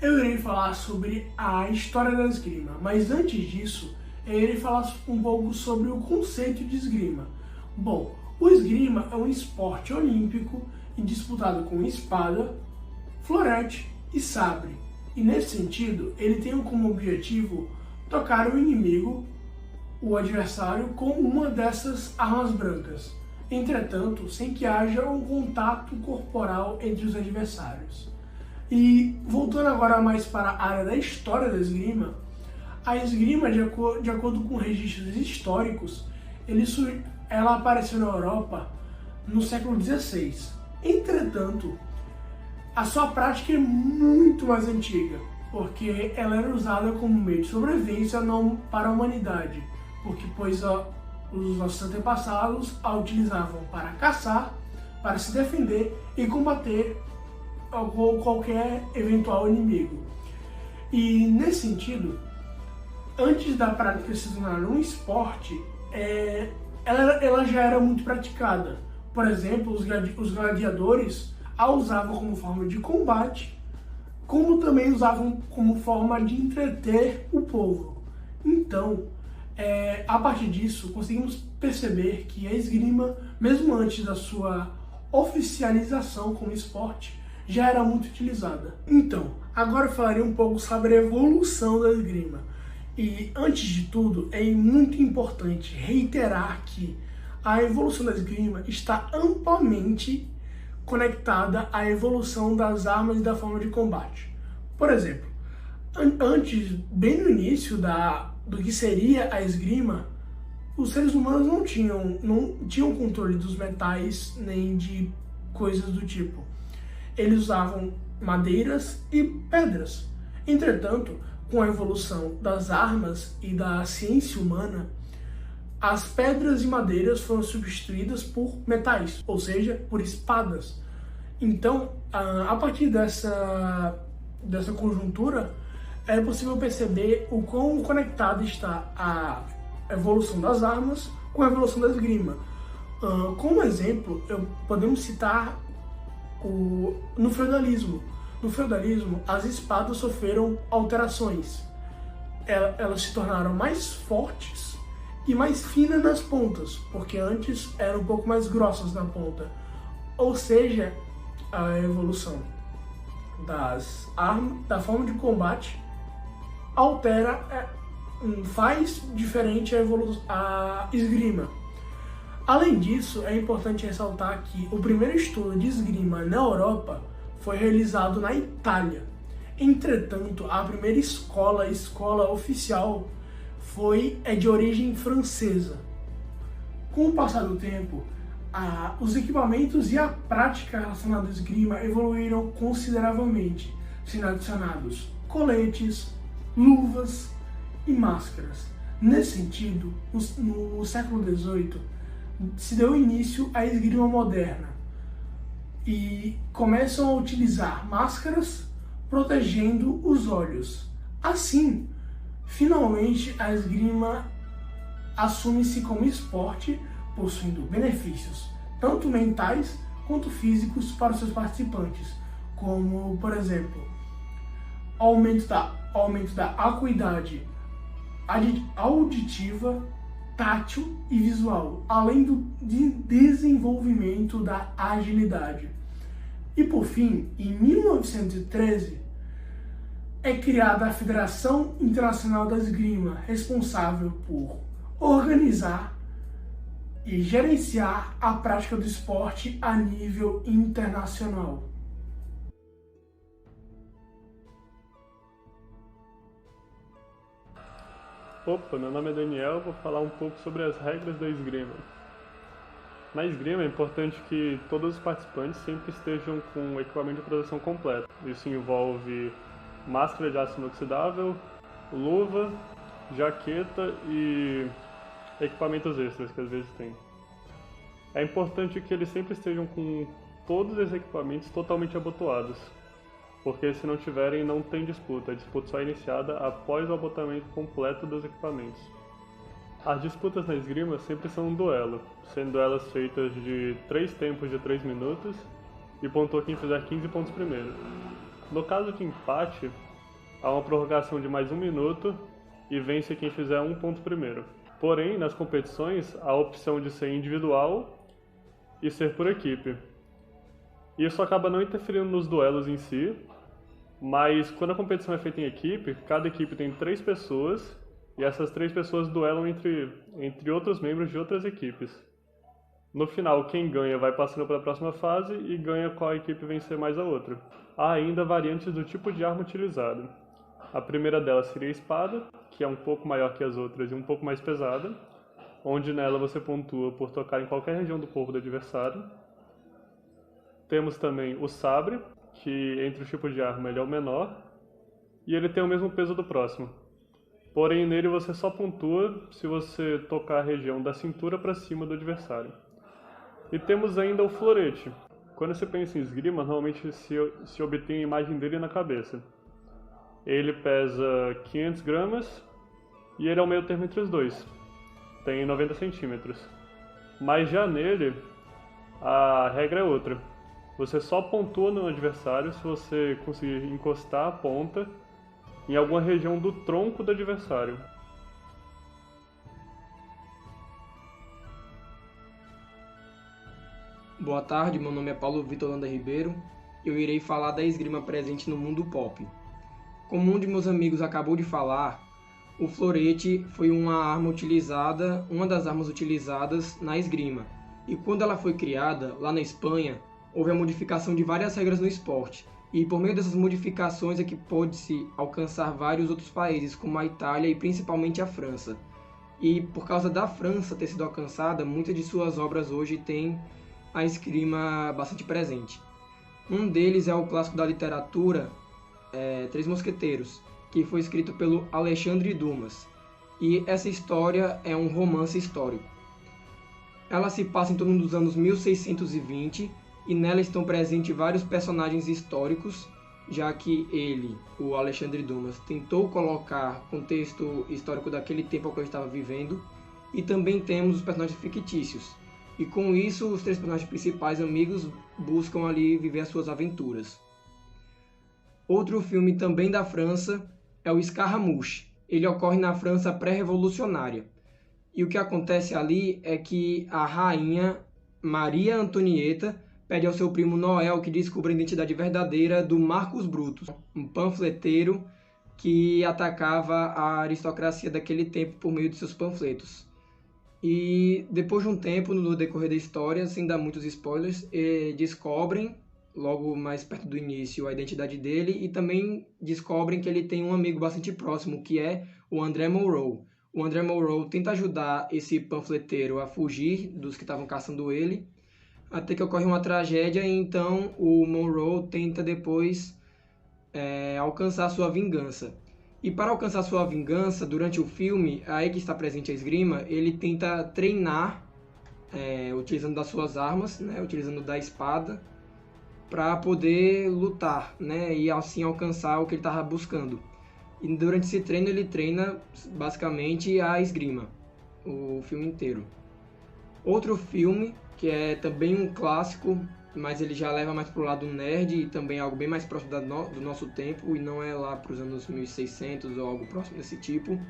eu irei falar sobre a história da esgrima, mas antes disso, eu irei falar um pouco sobre o conceito de esgrima. Bom, o esgrima é um esporte olímpico disputado com espada, florete e sabre. E nesse sentido, ele tem como objetivo tocar o inimigo, o adversário, com uma dessas armas brancas. Entretanto, sem que haja um contato corporal entre os adversários. E voltando agora mais para a área da história da esgrima, a esgrima, de acordo com registros históricos, ela apareceu na Europa no século XVI. Entretanto, a sua prática é muito mais antiga, porque ela era usada como meio de sobrevivência para a humanidade, pois os nossos antepassados a utilizavam para caçar, para se defender e combater qualquer eventual inimigo. E nesse sentido, antes da prática se tornar um esporte, ela já era muito praticada. Por exemplo, os gladiadores a usavam como forma de combate, como também usavam como forma de entreter o povo. Então, a partir disso, conseguimos perceber que a esgrima, mesmo antes da sua oficialização como esporte, já era muito utilizada. Então, agora eu falarei um pouco sobre a evolução da esgrima. E, antes de tudo, é muito importante reiterar que a evolução da esgrima está amplamente conectada à evolução das armas e da forma de combate. Por exemplo, antes, bem no início do que seria a esgrima, os seres humanos não tinham controle dos metais nem de coisas do tipo. Eles usavam madeiras e pedras. Entretanto, com a evolução das armas e da ciência humana, as pedras e madeiras foram substituídas por metais, ou seja, por espadas. Então, a partir dessa conjuntura, é possível perceber o quão conectada está a evolução das armas com a evolução da esgrima. Como exemplo, podemos citar no feudalismo. No feudalismo, as espadas sofreram alterações. Elas se tornaram mais fortes e mais finas nas pontas, porque antes eram um pouco mais grossas na ponta. Ou seja, a evolução das armas, da forma de combate, faz diferente a esgrima. Além disso, é importante ressaltar que o primeiro estudo de esgrima na Europa foi realizado na Itália. Entretanto, a primeira escola oficial é de origem francesa. Com o passar do tempo, os equipamentos e a prática relacionada à esgrima evoluíram consideravelmente, sendo adicionados coletes, luvas e máscaras. Nesse sentido, no século XVIII, se deu início à esgrima moderna e começam a utilizar máscaras protegendo os olhos. Assim, finalmente a esgrima assume-se como esporte, possuindo benefícios tanto mentais quanto físicos para os seus participantes, como, por exemplo, aumento da acuidade auditiva, tátil e visual, além do desenvolvimento da agilidade. E por fim, em 1913, é criada a Federação Internacional da Esgrima, responsável por organizar e gerenciar a prática do esporte a nível internacional. Opa, meu nome é Daniel, vou falar um pouco sobre as regras da esgrima. Na esgrima é importante que todos os participantes sempre estejam com o equipamento de proteção completo. Isso envolve máscara de aço inoxidável, luva, jaqueta e equipamentos extras que às vezes tem. É importante que eles sempre estejam com todos os equipamentos totalmente abotoados, porque se não tiverem, não tem disputa. A disputa só é iniciada após o abotoamento completo dos equipamentos. As disputas na esgrima sempre são um duelo, sendo elas feitas de 3 tempos de 3 minutos e pontua quem fizer 15 pontos primeiro. No caso de empate, há uma prorrogação de mais 1 minuto e vence quem fizer 1 ponto primeiro. Porém, nas competições, há a opção de ser individual e ser por equipe. Isso acaba não interferindo nos duelos em si, mas quando a competição é feita em equipe, cada equipe tem 3 pessoas e essas 3 pessoas duelam entre outros membros de outras equipes. No final, quem ganha vai passando para a próxima fase e ganha qual equipe vencer mais a outra. Há ainda variantes do tipo de arma utilizada. A primeira delas seria a espada, que é um pouco maior que as outras e um pouco mais pesada, onde nela você pontua por tocar em qualquer região do corpo do adversário. Temos também o sabre, que entre os tipos de arma ele é o menor, e ele tem o mesmo peso do próximo. Porém, nele você só pontua se você tocar a região da cintura para cima do adversário. E temos ainda o florete. Quando se pensa em esgrima, normalmente se obtém a imagem dele na cabeça. Ele pesa 500 gramas e ele é o meio termo entre os dois. Tem 90 centímetros. Mas já nele, a regra é outra. Você só pontua no adversário se você conseguir encostar a ponta em alguma região do tronco do adversário. Boa tarde, meu nome é Paulo Vitor Holanda Ribeiro e eu irei falar da esgrima presente no mundo pop. Como um de meus amigos acabou de falar, o florete foi uma das armas utilizadas na esgrima. E quando ela foi criada, lá na Espanha, houve a modificação de várias regras no esporte. E por meio dessas modificações é que pôde-se alcançar vários outros países, como a Itália e principalmente a França. E por causa da França ter sido alcançada, muitas de suas obras hoje têm a esgrima bastante presente. Um deles é o clássico da literatura, Três Mosqueteiros, que foi escrito pelo Alexandre Dumas. E essa história é um romance histórico. Ela se passa em torno dos anos 1620 e nela estão presentes vários personagens históricos, já que ele, o Alexandre Dumas, tentou colocar contexto histórico daquele tempo ao que eu estava vivendo, e também temos os personagens fictícios. E com isso, os 3 personagens principais amigos buscam ali viver as suas aventuras. Outro filme também da França é o Scaramouche. Ele ocorre na França pré-revolucionária. E o que acontece ali é que a rainha Maria Antonieta pede ao seu primo Noel que descubra a identidade verdadeira do Marcus Brutus, um panfleteiro que atacava a aristocracia daquele tempo por meio de seus panfletos. E depois de um tempo, no decorrer da história, sem dar muitos spoilers, descobrem, logo mais perto do início, a identidade dele e também descobrem que ele tem um amigo bastante próximo, que é o André Monroe. O André Monroe tenta ajudar esse panfleteiro a fugir dos que estavam caçando ele, até que ocorre uma tragédia e então o Monroe tenta depois alcançar sua vingança. E para alcançar sua vingança, durante o filme, aí que está presente a esgrima, ele tenta treinar, utilizando das suas armas, né, utilizando da espada, para poder lutar, né, e assim alcançar o que ele estava buscando. E durante esse treino ele treina basicamente a esgrima, o filme inteiro. Outro filme, que é também um clássico, mas ele já leva mais para o lado nerd e também algo bem mais próximo do nosso tempo, e não é lá para os anos 1600 ou algo próximo desse tipo,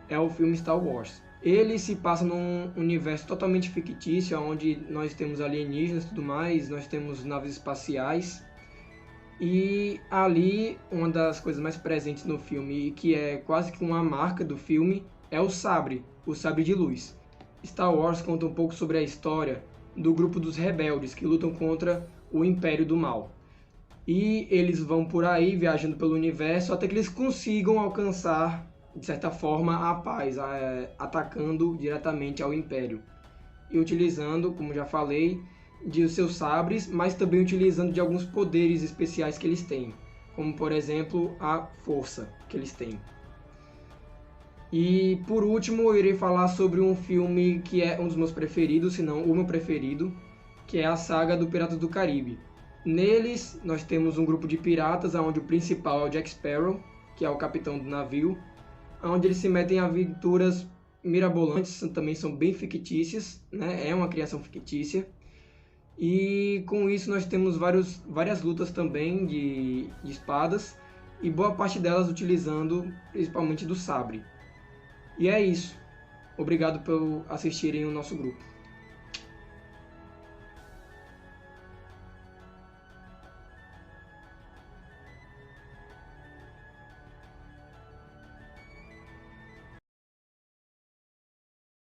é o filme Star Wars. Ele se passa num universo totalmente fictício, onde nós temos alienígenas e tudo mais, nós temos naves espaciais, e ali uma das coisas mais presentes no filme, e que é quase que uma marca do filme, é o sabre de luz. Star Wars conta um pouco sobre a história do grupo dos rebeldes que lutam contra o Império do Mal. E eles vão por aí viajando pelo universo até que eles consigam alcançar, de certa forma, a paz, atacando diretamente ao Império. E utilizando, como já falei, de seus sabres, mas também utilizando de alguns poderes especiais que eles têm, como por exemplo a força que eles têm. E por último eu irei falar sobre um filme que é um dos meus preferidos, se não o meu preferido, que é a saga do Piratas do Caribe. Neles nós temos um grupo de piratas, onde o principal é o Jack Sparrow, que é o capitão do navio, onde eles se metem em aventuras mirabolantes, também são bem fictícias, né? É uma criação fictícia. E com isso nós temos várias lutas também de espadas, e boa parte delas utilizando principalmente do sabre. E é isso. Obrigado por assistirem o nosso grupo.